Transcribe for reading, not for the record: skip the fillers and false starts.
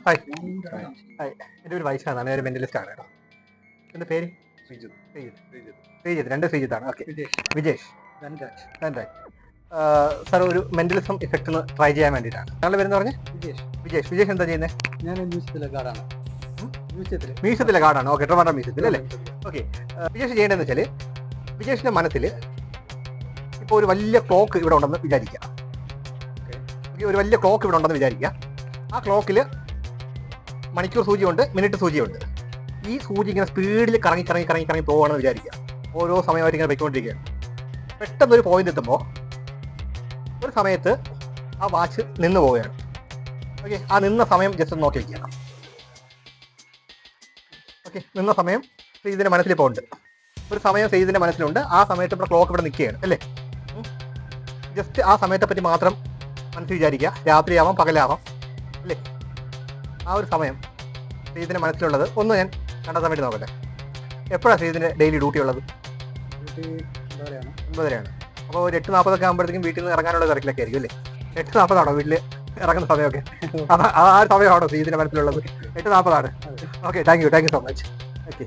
Hi hi, എൻ്റെ ഒരു വൈശാഖാണ്, ഒരു മെന്റലിസ്റ്റ് ആണ് കേട്ടോ. എൻ്റെ പേര് ശ്രീജിത്ത്, രണ്ട് ശ്രീജിത്താണ്. ഓക്കെ, വിജേഷ്, ധൻരാജ്. സാർ ഒരു മെന്റലിസം ഇഫക്റ്റ് ട്രൈ ചെയ്യാൻ വേണ്ടിയിട്ടാണ്. ഞങ്ങൾ വരുന്ന പറഞ്ഞ് വിജേഷ് എന്താ ചെയ്യുന്നത്? ഞാൻ മ്യൂസിയത്തിലെ ഗാർഡാണ്. മ്യൂസിയത്തിലെ ഗാർഡാണ്. ഓക്കെ, ട്രിവാൻഡ്രം മ്യൂസിയത്തിൽ അല്ലേ? ഓക്കെ, വിജേഷ് ചെയ്യേണ്ടതെന്ന് വെച്ചാൽ വിജേഷിൻ്റെ മനസ്സിൽ ഇപ്പോൾ ഒരു വലിയ ക്ലോക്ക് ഇവിടെ ഉണ്ടെന്ന് വിചാരിക്കുക. ഒരു വലിയ ക്ലോക്ക് ഇവിടെ ഉണ്ടെന്ന് വിചാരിക്കുക. ആ ക്ലോക്കിൽ മണിക്കൂർ സൂചിയുണ്ട്, മിനിറ്റ് സൂചിയുണ്ട്. ഈ സൂചി ഇങ്ങനെ സ്പീഡിൽ കറങ്ങി പോവുകയാണെന്ന് വിചാരിക്കുക. ഓരോ സമയമായിട്ട് ഇങ്ങനെ പോയിക്കൊണ്ടിരിക്കുകയാണ്. പെട്ടെന്നൊരു പോയിന്റ് എത്തുമ്പോൾ ഒരു സമയത്ത് ആ വാച്ച് നിന്ന് പോവുകയാണ്. ഓക്കെ, ആ നിന്ന സമയം ജസ്റ്റ് ഒന്ന് നോക്കി വയ്ക്കുക. ഓക്കെ, നിന്ന സമയം ഇതിൻ്റെ മനസ്സിലിപ്പോൾ ഉണ്ട്. ഒരു സമയം ഇതിൻ്റെ മനസ്സിലുണ്ട്. ആ സമയത്ത് ഇവിടെ ക്ലോക്ക് ഇവിടെ നിൽക്കുകയാണ് അല്ലേ? ജസ്റ്റ് ആ സമയത്തെ പറ്റി മാത്രം മനസ്സിൽ വിചാരിക്കുക. രാത്രിയാവാം, പകലാവാം അല്ലേ? ആ ഒരു സമയം ശ്രീജിത്തിൻ്റെ മനസ്സിലുള്ളത് ഒന്ന് ഞാൻ കണ്ടെത്താൻ വേണ്ടി നോക്കട്ടെ. എപ്പോഴാണ് ശ്രീജിത്തിൻ്റെ ഡെയിലി ഡ്യൂട്ടി ഉള്ളത്? 9:30. അപ്പോൾ ഒരു 8:40 ആകുമ്പോഴത്തേക്കും വീട്ടിൽ നിന്ന് ഇറങ്ങാനുള്ള തിരക്കിലൊക്കെ ആയിരിക്കും അല്ലേ? 8:40 വീട്ടിൽ ഇറങ്ങുന്ന സമയമൊക്കെ? ആ സമയമാണോ ശ്രീജിത്തിൻ്റെ മനസ്സിലുള്ളത്? 8:40. Okay, thank you so much. Okay.